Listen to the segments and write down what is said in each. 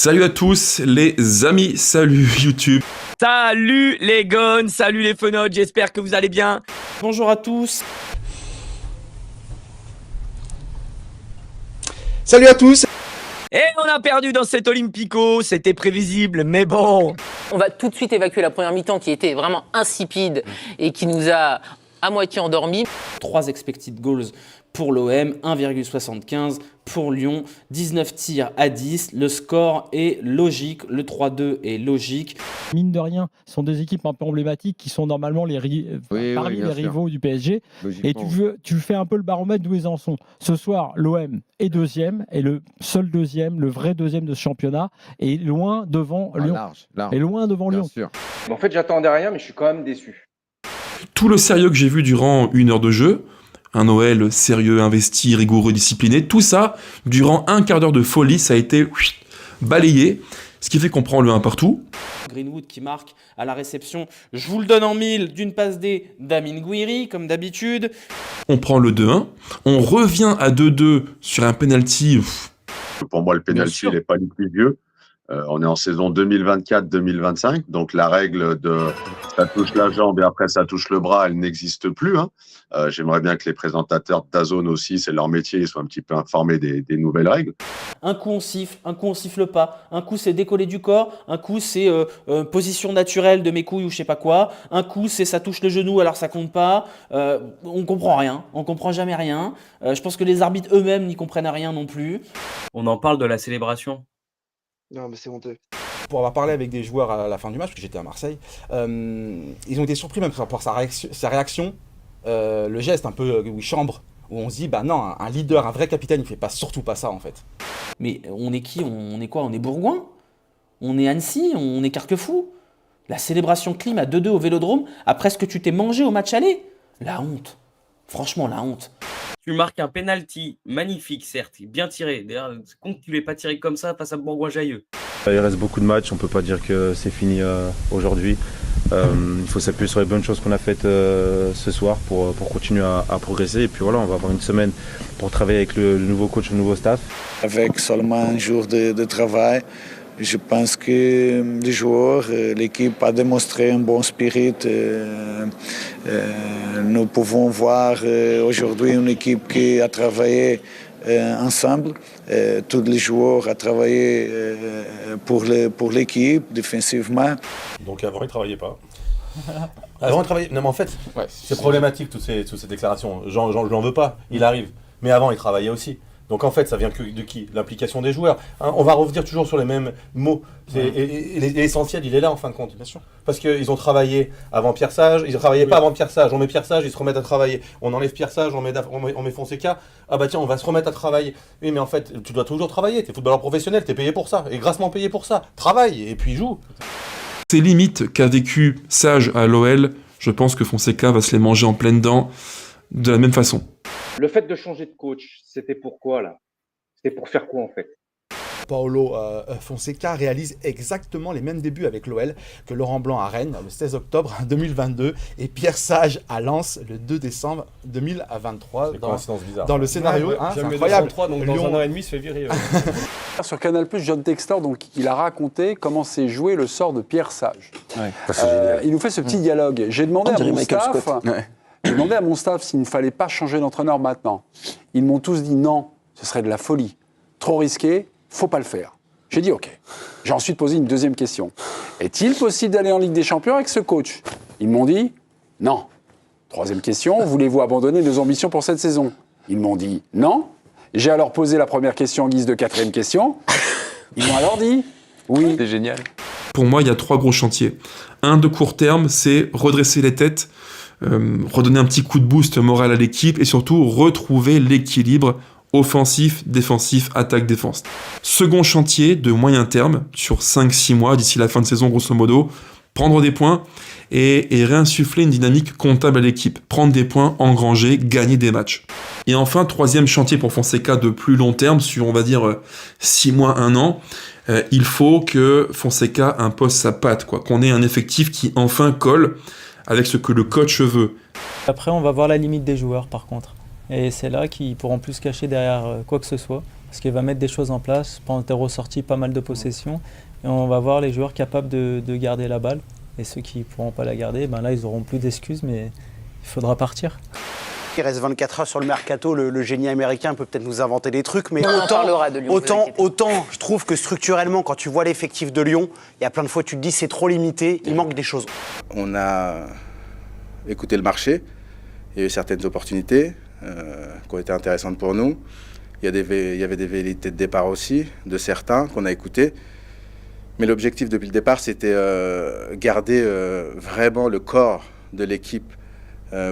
Salut à tous les amis, salut YouTube. Salut les gones, salut les fenotes, j'espère que vous allez bien. Bonjour à tous. Salut à tous. Et on a perdu dans cet Olympico, c'était prévisible, mais bon. On va tout de suite évacuer la première mi-temps qui était vraiment insipide et qui nous a à moitié endormis. 3 expected goals pour l'OM, 1,75 pour Lyon, 19 tirs à 10. Le score est logique, le 3-2 est logique. Mine de rien, ce sont des équipes un peu emblématiques qui sont normalement parmi les rivaux du PSG. Et tu fais un peu le baromètre d'où ils en sont. Ce soir, l'OM est deuxième, et le seul deuxième, le vrai deuxième de ce championnat, est loin devant Lyon. Large. Et loin devant Bien Lyon. sûr. En fait, j'attendais rien, mais je suis quand même déçu. Tout le sérieux que j'ai vu durant une heure de jeu, un OL sérieux, investi, rigoureux, discipliné, tout ça, durant un quart d'heure de folie, ça a été balayé, ce qui fait qu'on prend le 1 partout. Greenwood qui marque à la réception. Je vous le donne en 1000 d'une passe D d'Amine Gouiri, comme d'habitude. On prend le 2-1, on revient à 2-2 sur un penalty. Pour moi, le penalty, il n'est pas litigieux. On est en saison 2024-2025, donc la règle de ça touche la jambe et après ça touche le bras, elle n'existe plus. J'aimerais bien que les présentateurs d'Azone aussi, c'est leur métier, ils soient un petit peu informés des nouvelles règles. Un coup on siffle, un coup on siffle pas. Un coup c'est décollé du corps, un coup c'est position naturelle de mes couilles ou je sais pas quoi. Un coup c'est ça touche le genou alors ça compte pas. On comprend rien, on comprend jamais rien. Je pense que les arbitres eux-mêmes n'y comprennent rien non plus. On en parle de la célébration. Non, mais c'est honteux. Pour avoir parlé avec des joueurs à la fin du match, parce que j'étais à Marseille, ils ont été surpris même par sa réaction, le geste un peu où il chambre, où on se dit, bah non, un leader, un vrai capitaine, il fait surtout pas ça en fait. Mais on est qui? On est quoi? On est Bourgoin? On est Annecy? On est Carquefou? La célébration clim à 2-2 au Vélodrome, après ce que tu t'es mangé au match aller? La honte. Franchement, la honte. Tu marques un penalty magnifique, certes, bien tiré. D'ailleurs, c'est con que tu l'aies pas tiré comme ça face à Bourgoin-Jailleux. Il reste beaucoup de matchs, on ne peut pas dire que c'est fini aujourd'hui. Il faut s'appuyer sur les bonnes choses qu'on a faites ce soir pour continuer à progresser. Et puis voilà, on va avoir une semaine pour travailler avec le nouveau coach, le nouveau staff. Avec seulement un jour de travail, je pense que les joueurs, l'équipe a démontré un bon spirit. Nous pouvons voir aujourd'hui une équipe qui a travaillé ensemble. Tous les joueurs ont travaillé pour l'équipe défensivement. Donc avant, ils ne travaillaient pas. Avant, ils travaillaient. Non, mais en fait, c'est problématique toutes ces déclarations. Je n'en veux pas, il arrive. Mais avant, ils travaillaient aussi. Donc en fait, ça vient de qui? L'implication des joueurs. On va revenir toujours sur les mêmes mots. Et l'essentiel, il est là en fin de compte. Bien sûr. Parce qu'ils ont travaillé avant Pierre Sage, ils ne travaillaient pas avant Pierre Sage. On met Pierre Sage, ils se remettent à travailler. On enlève Pierre Sage, on met Fonseca. Ah bah tiens, on va se remettre à travailler. Oui, mais en fait, tu dois toujours travailler. Tu es footballeur professionnel, tu es payé pour ça. Et grassement payé pour ça. Travaille et puis joue. Ces limites qu'a vécu Sage à l'OL, je pense que Fonseca va se les manger en pleine dent de la même façon. Le fait de changer de coach, c'était pourquoi là? C'était pour faire quoi en fait? Paulo Fonseca réalise exactement les mêmes débuts avec l'OL que Laurent Blanc à Rennes le 16 octobre 2022 et Pierre Sage à Lens le 2 décembre 2023. Dans le scénario, c'est incroyable. 3, donc dans un an et demi, il se fait virer. Sur Canal+, John Textor, donc, il a raconté comment s'est joué le sort de Pierre Sage. Il nous fait ce petit dialogue. J'ai demandé à mon staff s'il ne fallait pas changer d'entraîneur maintenant. Ils m'ont tous dit non, ce serait de la folie. Trop risqué, faut pas le faire. J'ai dit ok. J'ai ensuite posé une deuxième question. Est-il possible d'aller en Ligue des Champions avec ce coach? Ils m'ont dit non. Troisième question, voulez-vous abandonner nos ambitions pour cette saison? Ils m'ont dit non. J'ai alors posé la première question en guise de quatrième question. Ils m'ont alors dit oui. C'est génial. Pour moi, il y a 3 gros chantiers. Un de court terme, c'est redresser les têtes, redonner un petit coup de boost moral à l'équipe et surtout retrouver l'équilibre offensif, défensif, attaque, défense. Second chantier de moyen terme, sur 5-6 mois, d'ici la fin de saison grosso modo, prendre des points et réinsuffler une dynamique comptable à l'équipe. Prendre des points, engranger, gagner des matchs. Et enfin, troisième chantier pour Fonseca de plus long terme, sur on va dire 6 mois, 1 an, il faut que Fonseca impose sa patte, qu'on ait un effectif qui enfin colle avec ce que le coach veut. Après, on va voir la limite des joueurs par contre. Et c'est là qu'ils pourront plus se cacher derrière quoi que ce soit. parce qu'il va mettre des choses en place. Pendant tes ressorties, pas mal de possessions. Et on va voir les joueurs capables de garder la balle. Et ceux qui ne pourront pas la garder, ben là, ils n'auront plus d'excuses, mais il faudra partir. Il reste 24 heures sur le mercato, le génie américain peut peut-être nous inventer des trucs, mais On en parlera de Lyon, autant je trouve que structurellement, quand tu vois l'effectif de Lyon, il y a plein de fois tu te dis c'est trop limité, il manque des choses. On a écouté le marché, il y a eu certaines opportunités qui ont été intéressantes pour nous. Il y avait des velléités de départ aussi, de certains qu'on a écoutés. Mais l'objectif depuis le départ, c'était garder vraiment le corps de l'équipe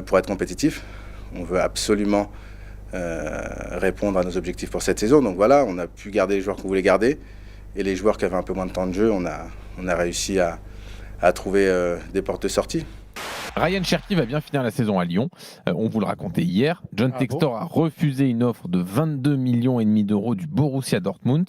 pour être compétitif. On veut absolument répondre à nos objectifs pour cette saison. Donc voilà, on a pu garder les joueurs qu'on voulait garder. Et les joueurs qui avaient un peu moins de temps de jeu, on a réussi à trouver des portes de sortie. Ryan Cherki va bien finir la saison à Lyon. On vous le racontait hier. John Textor a refusé une offre de 22,5 millions d'euros du Borussia Dortmund.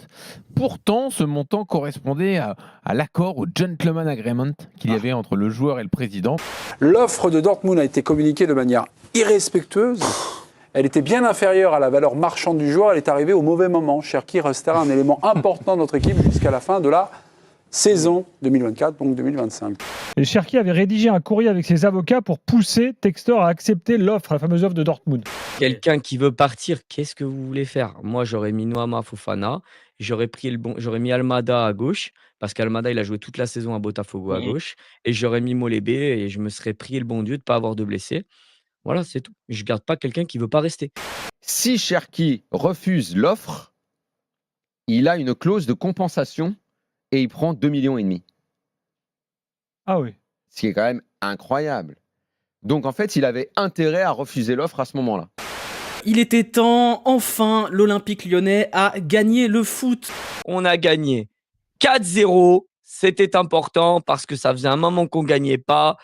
Pourtant, ce montant correspondait à l'accord, au gentleman agreement qu'il y avait entre le joueur et le président. L'offre de Dortmund a été communiquée de manière irrespectueuse. Elle était bien inférieure à la valeur marchande du joueur. Elle est arrivée au mauvais moment. Cherki restera un élément important de notre équipe jusqu'à la fin de la saison 2024, donc 2025. Et Cherki avait rédigé un courrier avec ses avocats pour pousser Textor à accepter l'offre, la fameuse offre de Dortmund. Quelqu'un qui veut partir, qu'est-ce que vous voulez faire? Moi, j'aurais mis Noama Fofana, j'aurais mis Almada à gauche, parce qu'Almada, il a joué toute la saison à Botafogo à gauche, et j'aurais mis Molébé, et je me serais prié le bon Dieu de ne pas avoir de blessés. Voilà, c'est tout. Je ne garde pas quelqu'un qui ne veut pas rester. Si Cherki refuse l'offre, il a une clause de compensation et il prend 2,5 millions. Ah oui. Ce qui est quand même incroyable. Donc en fait, il avait intérêt à refuser l'offre à ce moment-là. Il était temps, enfin, l'Olympique lyonnais a gagné le foot. On a gagné 4-0. C'était important parce que ça faisait un moment qu'on ne gagnait pas.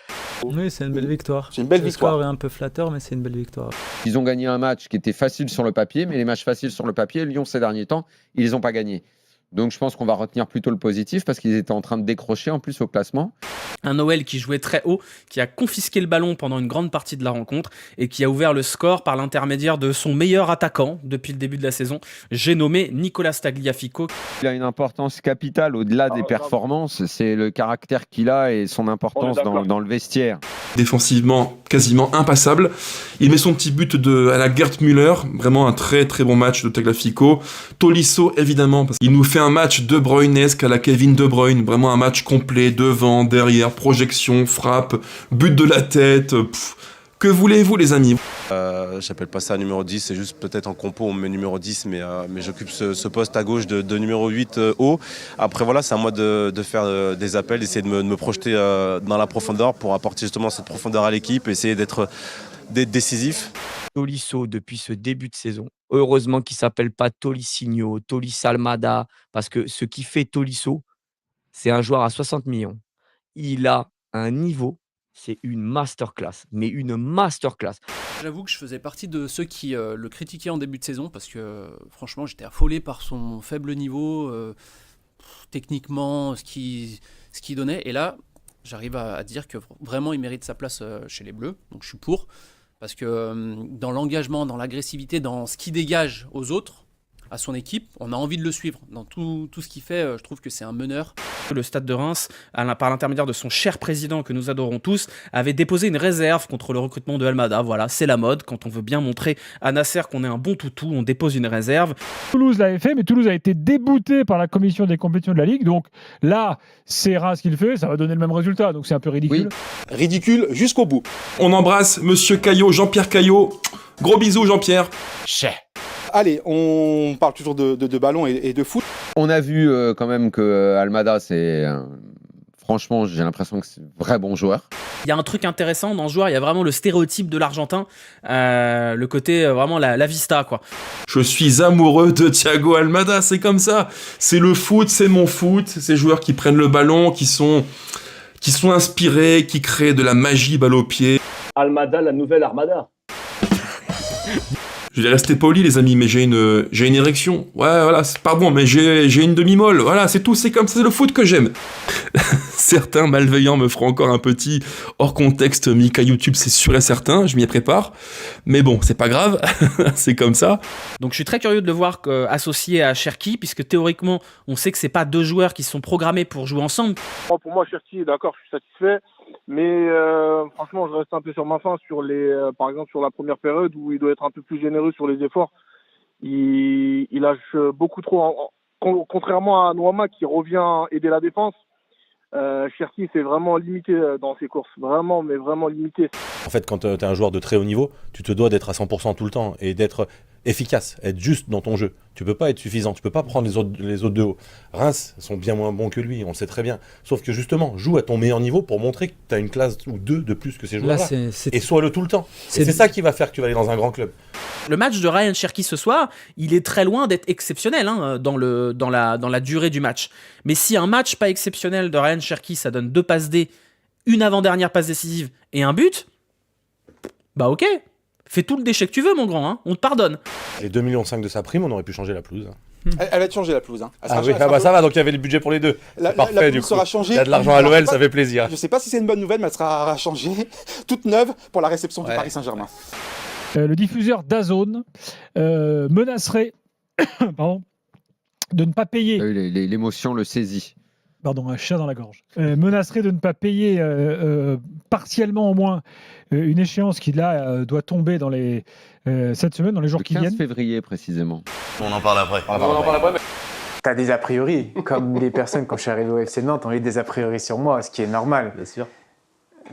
Oui, c'est une belle victoire. C'est une belle victoire. Le score est un peu flatteur, mais c'est une belle victoire. Ils ont gagné un match qui était facile sur le papier, mais les matchs faciles sur le papier, Lyon ces derniers temps, ils les ont pas gagnés. Donc je pense qu'on va retenir plutôt le positif parce qu'ils étaient en train de décrocher en plus au classement. Un OL qui jouait très haut, qui a confisqué le ballon pendant une grande partie de la rencontre et qui a ouvert le score par l'intermédiaire de son meilleur attaquant depuis le début de la saison. J'ai nommé Nicolas Tagliafico. Il a une importance capitale au-delà des performances, c'est le caractère qu'il a et son importance dans le vestiaire. Défensivement, quasiment impassable. Il met son petit but à la Gerd Müller, vraiment un très très bon match de Tagliafico. Tolisso, évidemment, parce qu'il nous fait un match De Bruynesque à la Kevin De Bruyne, vraiment un match complet, devant, derrière, projection, frappe, but de la tête. Que voulez-vous les amis? J'appelle pas ça numéro 10, c'est juste peut-être en compo on met numéro 10, mais j'occupe ce poste à gauche de numéro 8 haut. Après voilà, c'est à moi de faire des appels, d'essayer de me projeter dans la profondeur pour apporter justement cette profondeur à l'équipe, essayer d'être décisif. Tolisso, depuis ce début de saison, heureusement qu'il ne s'appelle pas Tolissinho, Tolis Almada, parce que ce qui fait Tolisso, c'est un joueur à 60 millions. Il a un niveau, c'est une masterclass, mais une masterclass. J'avoue que je faisais partie de ceux qui le critiquaient en début de saison parce que franchement j'étais affolé par son faible niveau, techniquement, ce qu'il donnait. Et là, j'arrive à dire que vraiment il mérite sa place chez les Bleus, donc je suis pour. Parce que dans l'engagement, dans l'agressivité, dans ce qu'il dégage aux autres, à son équipe, on a envie de le suivre. Dans tout ce qu'il fait, je trouve que c'est un meneur. Le Stade de Reims, par l'intermédiaire de son cher président que nous adorons tous, avait déposé une réserve contre le recrutement de Almada. Voilà, c'est la mode. Quand on veut bien montrer à Nasser qu'on est un bon toutou, on dépose une réserve. Toulouse l'avait fait, mais Toulouse a été débouté par la commission des compétitions de la Ligue. Donc là, c'est Reims qui le fait, ça va donner le même résultat. Donc c'est un peu ridicule. Oui. Ridicule jusqu'au bout. On embrasse Monsieur Caillot, Jean-Pierre Caillot. Gros bisous Jean-Pierre. Allez, on parle toujours de ballon et de foot. On a vu quand même que Almada, c'est... franchement, j'ai l'impression que c'est un vrai bon joueur. Il y a un truc intéressant dans ce joueur, il y a vraiment le stéréotype de l'Argentin, le côté vraiment la vista, quoi. Je suis amoureux de Thiago Almada, c'est comme ça. C'est le foot, c'est mon foot. Ces joueurs qui prennent le ballon, qui sont inspirés, qui créent de la magie balle au pied. Almada, la nouvelle Armada. Je vais rester poli, les amis, mais j'ai une érection. Ouais, voilà, c'est pas bon, mais j'ai une demi-molle. Voilà, c'est tout, c'est comme ça, c'est le foot que j'aime. Certains malveillants me feront encore un petit hors contexte Mika YouTube, c'est sûr et certain, je m'y prépare. Mais bon, c'est pas grave, c'est comme ça. Donc je suis très curieux de le voir associé à Cherki, puisque théoriquement, on sait que c'est pas deux joueurs qui sont programmés pour jouer ensemble. Pour moi, Cherki, d'accord, je suis satisfait. Mais franchement, je reste un peu sur ma faim sur par exemple sur la première période où il doit être un peu plus généreux sur les efforts. Il lâche beaucoup trop. Contrairement à Noama qui revient aider la défense, Cherki c'est vraiment limité dans ses courses. Vraiment, mais vraiment limité. En fait, quand tu es un joueur de très haut niveau, tu te dois d'être à 100% tout le temps et d'être efficace, être juste dans ton jeu. Tu peux pas être suffisant, tu peux pas prendre les autres de haut. Reims sont bien moins bons que lui, on le sait très bien. Sauf que justement, joue à ton meilleur niveau pour montrer que tu as une classe ou deux de plus que ces joueurs-là. Et sois-le tout le temps. C'est ça qui va faire que tu vas aller dans un grand club. Le match de Ryan Cherki ce soir, il est très loin d'être exceptionnel dans la durée du match. Mais si un match pas exceptionnel de Ryan Cherki, ça donne 2 passes D, une avant-dernière passe décisive et un but, bah ok. Fais tout le déchet que tu veux, mon grand, on te pardonne. Les 2,5 millions de sa prime, on aurait pu changer la pelouse. Elle va être changée, la pelouse. Ça va, donc il y avait le budget pour les deux. Parfait, la du pelouse coup. sera changée. Il y a de l'argent à l'OL, ça fait plaisir. Je sais pas si c'est une bonne nouvelle, mais elle sera changée, toute neuve, pour la réception du Paris Saint-Germain. Le diffuseur DAZN menacerait de ne pas payer... L'émotion le saisit. Pardon, un chat dans la gorge. Menacerait de ne pas payer partiellement au moins une échéance qui là doit tomber dans cette semaine, dans les jours qui viennent. Le 15 février précisément. On en parle après. T'as des a priori, comme les personnes quand je suis arrivé au FC Nantes ont eu des a priori sur moi, ce qui est normal. Bien sûr.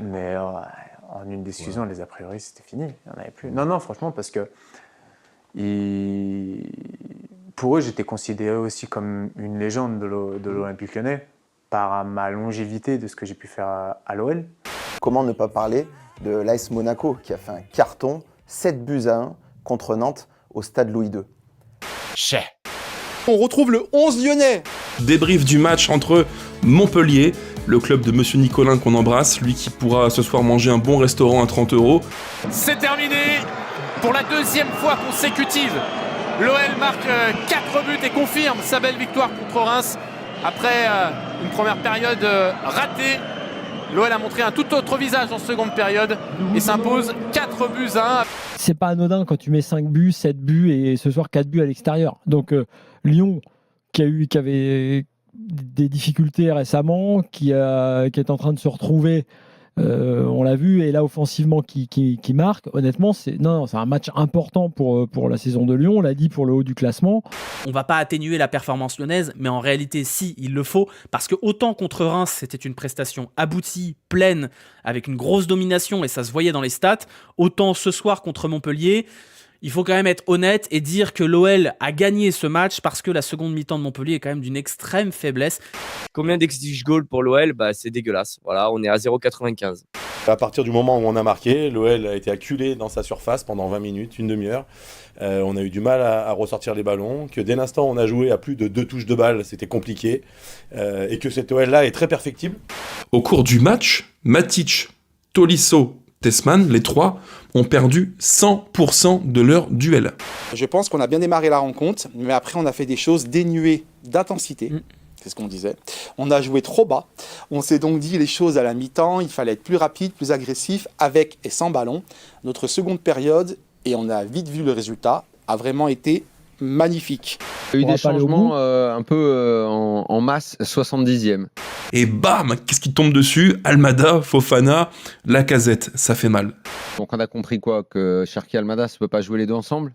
Mais en une discussion, les a priori c'était fini, il n'y en avait plus. Non, franchement, parce que pour eux, j'étais considéré aussi comme une légende de l'Olympique Lyonnais par ma longévité de ce que j'ai pu faire à l'OL. Comment ne pas parler de l'AS Monaco qui a fait un carton 7-1 contre Nantes au stade Louis II. On retrouve le 11 lyonnais. Débrief du match entre Montpellier, le club de Monsieur Nicolin qu'on embrasse, lui qui pourra ce soir manger un bon restaurant à 30 €. C'est terminé pour la 2e fois consécutive. L'OL marque 4 buts et confirme sa belle victoire contre Reims. Après une première période ratée, l'OL a montré un tout autre visage en seconde période et s'impose 4-1. C'est pas anodin quand tu mets 5 buts, 7 buts et ce soir 4 buts à l'extérieur. Donc Lyon qui avait des difficultés récemment, qui est en train de se retrouver, on l'a vu, et là offensivement qui marque, honnêtement c'est un match important pour la saison de Lyon, on l'a dit, pour le haut du classement. On va pas atténuer la performance lyonnaise, mais en réalité si, il le faut, parce que autant contre Reims c'était une prestation aboutie, pleine, avec une grosse domination et ça se voyait dans les stats, autant ce soir contre Montpellier, il faut quand même être honnête et dire que l'OL a gagné ce match parce que la seconde mi-temps de Montpellier est quand même d'une extrême faiblesse. Combien d'exige goal pour l'OL ? C'est dégueulasse. Voilà, on est à 0,95. À partir du moment où on a marqué, l'OL a été acculé dans sa surface pendant 20 minutes, une demi-heure. On a eu du mal à ressortir les ballons, que dès l'instant on a joué à plus de 2 touches de balle, c'était compliqué, et que cet OL-là est très perfectible. Au cours du match, Matic, Tolisso, Tessman, les 3, ont perdu 100% de leur duel. Je pense qu'on a bien démarré la rencontre, mais après on a fait des choses dénuées d'intensité. C'est ce qu'on disait. On a joué trop bas. On s'est donc dit les choses à la mi-temps, il fallait être plus rapide, plus agressif, avec et sans ballon. Notre seconde période, et on a vite vu le résultat, a vraiment été magnifique. Il y a eu des changements un peu en masse, 70e. Et bam, qu'est-ce qui tombe dessus? Almada, Fofana, Lacazette, ça fait mal. Donc on a compris quoi? Que Cherki et Almada ne peuvent pas jouer les deux ensemble?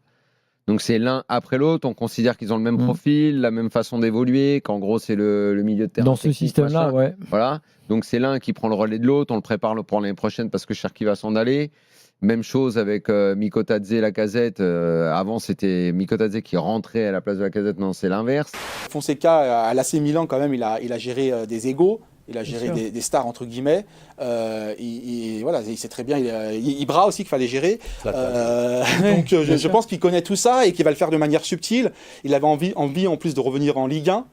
Donc c'est l'un après l'autre, on considère qu'ils ont le même profil, la même façon d'évoluer, qu'en gros c'est le milieu de terrain. Dans ce système-là, ouais. Voilà, donc c'est l'un qui prend le relais de l'autre, on le prépare pour l'année prochaine parce que Cherki va s'en aller. Même chose avec Mikotadze et Lacazette. Avant, c'était Mikotadze qui rentrait à la place de Lacazette. Non, c'est l'inverse. Fonseca, à l'AC Milan, quand même, il a géré des égos. Il a géré des stars, entre guillemets. Voilà, il sait très bien. Ibra aussi qu'il fallait gérer. Donc, je pense qu'il connaît tout ça et qu'il va le faire de manière subtile. Il avait envie en plus de revenir en Ligue 1.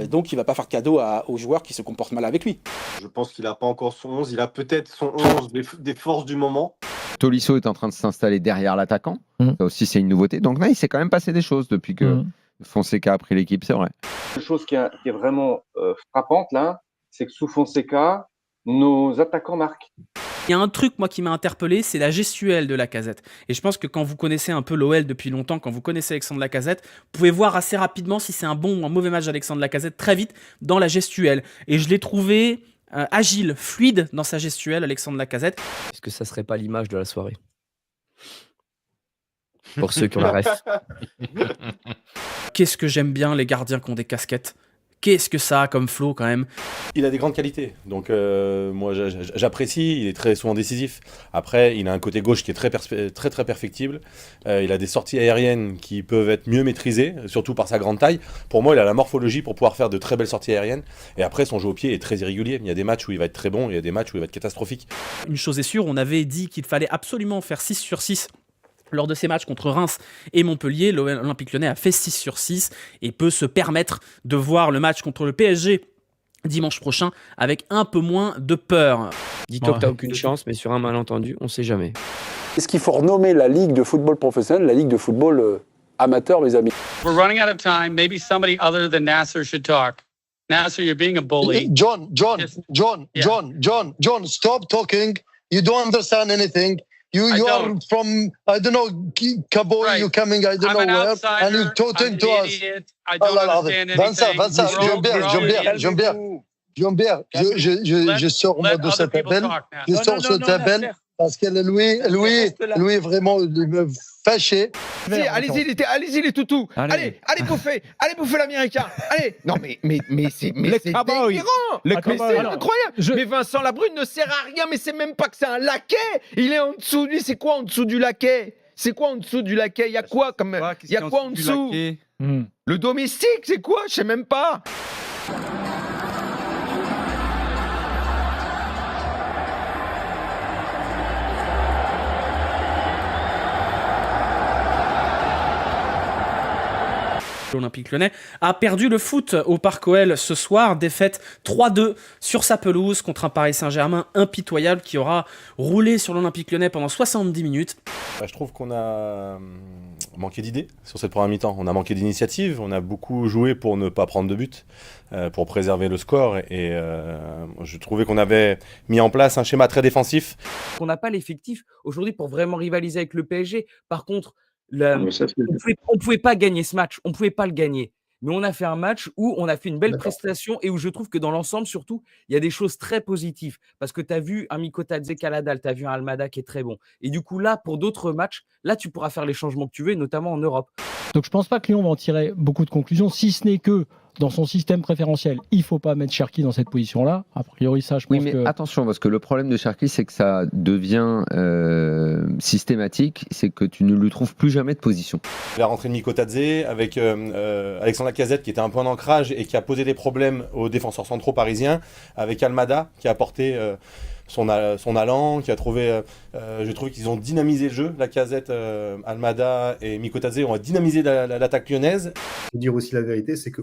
Donc il ne va pas faire cadeau aux joueurs qui se comportent mal avec lui. Je pense qu'il n'a pas encore son 11. Il a peut-être son 11 des forces du moment. Tolisso est en train de s'installer derrière l'attaquant. Ça aussi, c'est une nouveauté. Donc là, il s'est quand même passé des choses depuis que Fonseca a pris l'équipe, c'est vrai. Une chose qui est vraiment frappante là, c'est que sous Fonseca, nos attaquants marquent. Il y a un truc, moi, qui m'a interpellé, c'est la gestuelle de Lacazette. Et je pense que quand vous connaissez un peu l'OL depuis longtemps, quand vous connaissez Alexandre Lacazette, vous pouvez voir assez rapidement si c'est un bon ou un mauvais match d'Alexandre Lacazette très vite dans la gestuelle. Et je l'ai trouvé agile, fluide dans sa gestuelle, Alexandre Lacazette. Est-ce que ça serait pas l'image de la soirée? Pour ceux qui ont la ref. Qu'est-ce que j'aime bien les gardiens qui ont des casquettes. Qu'est-ce que ça a comme flow quand même. Il a des grandes qualités, donc moi j'apprécie, il est très souvent décisif. Après, il a un côté gauche qui est très perfectible. Il a des sorties aériennes qui peuvent être mieux maîtrisées, surtout par sa grande taille. Pour moi, il a la morphologie pour pouvoir faire de très belles sorties aériennes. Et après, son jeu au pied est très irrégulier. Il y a des matchs où il va être très bon, il y a des matchs où il va être catastrophique. Une chose est sûre, on avait dit qu'il fallait absolument faire 6 sur 6 lors de ces matchs contre Reims et Montpellier. L'Olympique Lyonnais a fait 6 sur 6 et peut se permettre de voir le match contre le PSG dimanche prochain avec un peu moins de peur. Dis-toi que t'as aucune chance, mais sur un malentendu, on sait jamais. Est-ce qu'il faut renommer la Ligue de football professionnel la Ligue de football amateur, mes amis? We're running out of time. Maybe somebody other than Nasser should talk. Nasser, you're being a bully. John, stop talking. You don't understand anything. You are from, I don't know, Cabo, right. You're coming, I don't know where, and you're talking to us. I don't understand anything. Vincent, Jean-Pierre, je sors de cet appel. Je sors de cet appel parce que Louis vraiment me fâché. Allez-y les toutous. Allez bouffer l'américain. Allez. Non mais c'est incroyable. Mais Vincent Labrune ne sert à rien, mais c'est même pas que c'est un laquais. Il est en dessous. Lui, c'est quoi en dessous du laquais? C'est quoi en dessous du laquais? Il y a quoi en dessous? Le domestique, c'est quoi? Je sais même pas. L'Olympique Lyonnais a perdu le foot au Parc OL ce soir, défaite 3-2 sur sa pelouse contre un Paris Saint-Germain impitoyable qui aura roulé sur l'Olympique Lyonnais pendant 70 minutes. Je trouve qu'on a manqué d'idées sur cette première mi-temps, on a manqué d'initiative, on a beaucoup joué pour ne pas prendre de but, pour préserver le score et je trouvais qu'on avait mis en place un schéma très défensif. On n'a pas l'effectif aujourd'hui pour vraiment rivaliser avec le PSG. Par contre, on pouvait pas gagner ce match, on pouvait pas le gagner. Mais on a fait un match où on a fait une belle prestation et où je trouve que dans l'ensemble, surtout, il y a des choses très positives. Parce que tu as vu un Mikotadze Kaladal, tu as vu un Almada qui est très bon. Et du coup, là, pour d'autres matchs, là, tu pourras faire les changements que tu veux, notamment en Europe. Donc je pense pas que Lyon va en tirer beaucoup de conclusions, si ce n'est que dans son système préférentiel, il ne faut pas mettre Cherki dans cette position-là. A priori, ça, je pense que... Attention, parce que le problème de Cherki, c'est que ça devient systématique, c'est que tu ne lui trouves plus jamais de position. La rentrée de Mikotadze avec Alexandre Lacazette qui était un point d'ancrage et qui a posé des problèmes aux défenseurs centraux parisiens, avec Almada qui a apporté son allant, qui a trouvé... j'ai trouvé qu'ils ont dynamisé le jeu, Lacazette, Almada et Mikotadze ont dynamisé l'attaque lyonnaise. Faut dire aussi la vérité, c'est que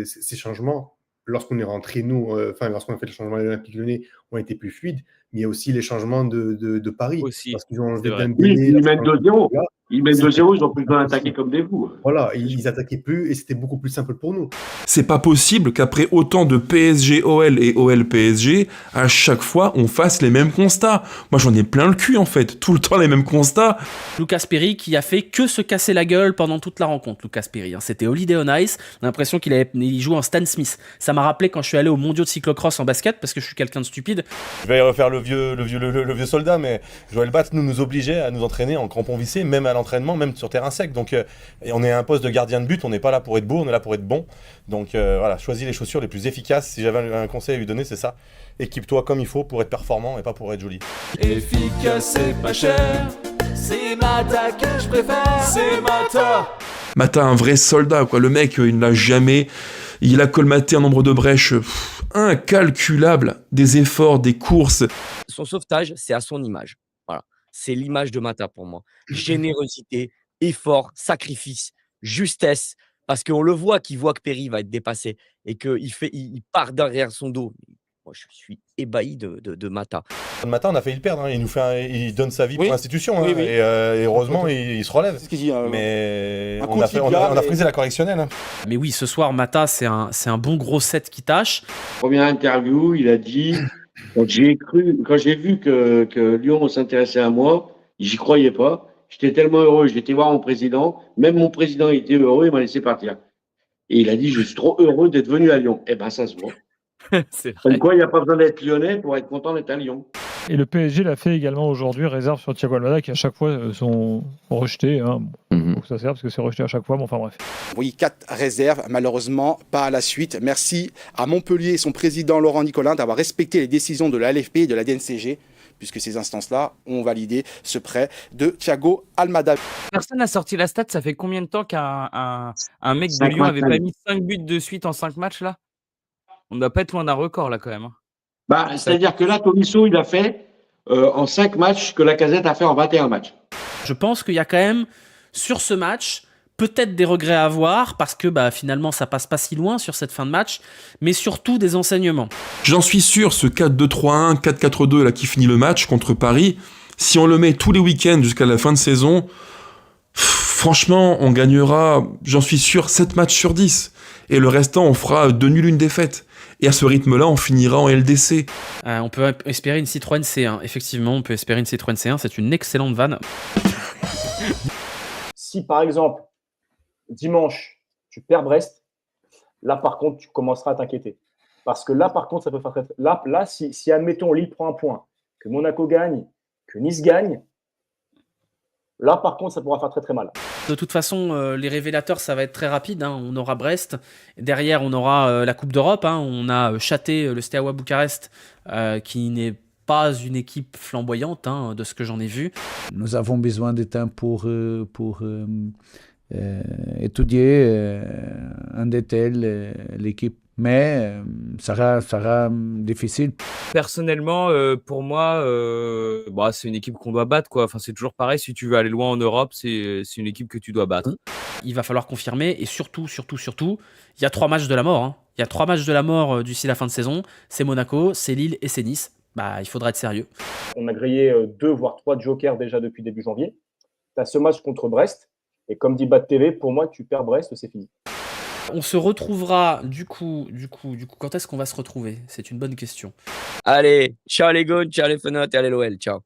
ces changements, lorsqu'on est rentré, lorsqu'on a fait le changement de l'Olympique Lyonnais, ont été plus fluides, mais il y a aussi les changements de Paris. Aussi, parce qu'ils ont enlevé Dembélé. Ils mettent 2-0. Ils mettent 2-0, ils ont plus besoin d'attaquer comme des fous. Voilà, ils attaquaient plus et c'était beaucoup plus simple pour nous. C'est pas possible qu'après autant de PSG-OL et OL-PSG, à chaque fois, on fasse les mêmes constats. Moi, j'en ai plein le cul, en fait. Tout le temps, les mêmes constats. Lucas Perry qui a fait que se casser la gueule pendant toute la rencontre, Lucas Perry. C'était Holiday on Ice. L'impression qu'il joue en Stan Smith. Ça m'a rappelé quand je suis allé aux mondiaux de cyclocross en basket, parce que je suis quelqu'un de stupide. Je vais refaire le vieux soldat, mais Joël Batt nous obligeait à nous entraîner en crampons vissés, même à l'entraînement, même sur terrain sec. Donc on est un poste de gardien de but, on n'est pas là pour être beau, on est là pour être bon. Donc voilà, choisis les chaussures les plus efficaces. Si j'avais un conseil à lui donner, c'est ça. Équipe-toi comme il faut pour être performant et pas pour être joli. Efficace et pas cher, c'est Mata que je préfère, c'est Mata. Mata, un vrai soldat, quoi. Le mec, il a colmaté un nombre de brèches incalculable, des efforts, des courses. Son sauvetage, c'est à son image. Voilà. C'est l'image de Mata pour moi. Générosité, effort, sacrifice, justesse. Parce qu'on le voit, qu'il voit que Perry va être dépassé et qu'il part derrière son dos. moi, je suis ébahi de Mata. Mata, on a failli le perdre. Hein. Il donne sa vie Oui. pour l'institution. Oui, Hein. oui. Et heureusement, il se relève. C'est ce qu'il dit. Mais un on a frisé la correctionnelle. Hein. Mais oui, ce soir, Mata, c'est un bon gros set qui tâche. Première interview, il a dit quand j'ai vu que Lyon s'intéressait à moi, j'y croyais pas. J'étais tellement heureux. J'étais voir mon président. Même mon président était heureux. Il m'a laissé partir. Et il a dit je suis trop heureux d'être venu à Lyon. Eh ben ça se voit. C'est vrai. Comme quoi, il n'y a pas besoin d'être lyonnais pour être content d'être à Lyon. Et le PSG l'a fait également aujourd'hui, réserve sur Thiago Almada qui à chaque fois sont rejetés. Hein. Donc ça sert parce que c'est rejeté à chaque fois, mais enfin bref. Oui, 4 réserves, malheureusement, pas à la suite. Merci à Montpellier et son président Laurent Nicolin d'avoir respecté les décisions de la LFP et de la DNCG, puisque ces instances-là ont validé ce prêt de Thiago Almada. Personne n'a sorti la stat, ça fait combien de temps qu'un mec de Lyon avait pas mis 5 buts de suite en 5 matchs là? On ne doit pas être loin d'un record là quand même. Bah, c'est-à-dire que là, Tolisso, il a fait en 5 matchs que Lacazette a fait en 21 matchs. Je pense qu'il y a quand même, sur ce match, peut-être des regrets à avoir, parce que finalement, ça passe pas si loin sur cette fin de match, mais surtout des enseignements. J'en suis sûr, ce 4-2-3-1, 4-4-2 là, qui finit le match contre Paris, si on le met tous les week-ends jusqu'à la fin de saison, franchement, on gagnera, j'en suis sûr, 7 matchs sur 10. Et le restant, on fera 2 nuls, 1 défaite. Et à ce rythme-là, on finira en LDC. On peut espérer une Citroën C1. Effectivement, on peut espérer une Citroën C1. C'est une excellente vanne. Si par exemple, dimanche, tu perds Brest, là par contre, tu commenceras à t'inquiéter. Parce que là, par contre, ça peut faire très... Là si admettons, Lille prend un point, que Monaco gagne, que Nice gagne, là, par contre, ça pourra faire très très mal. De toute façon, les révélateurs, ça va être très rapide. Hein. On aura Brest. Derrière, on aura la Coupe d'Europe. Hein. On a Châté, le Steaua Bucarest, qui n'est pas une équipe flamboyante, hein, de ce que j'en ai vu. Nous avons besoin de temps pour étudier en détail l'équipe. Mais ça sera difficile. Personnellement, pour moi, c'est une équipe qu'on doit battre, quoi. Enfin, c'est toujours pareil. Si tu veux aller loin en Europe, c'est une équipe que tu dois battre. Il va falloir confirmer. Et surtout, il y a 3 matchs de la mort. Hein. Il y a 3 matchs de la mort d'ici la fin de saison. C'est Monaco, c'est Lille et c'est Nice. Il faudra être sérieux. On a grillé 2 voire 3 jokers déjà depuis début janvier. Tu as ce match contre Brest. Et comme dit Bat TV, pour moi, tu perds Brest, c'est fini. On se retrouvera du coup, quand est-ce qu'on va se retrouver? C'est une bonne question. Allez, ciao les gones, ciao les fenotes et allez l'OL, ciao.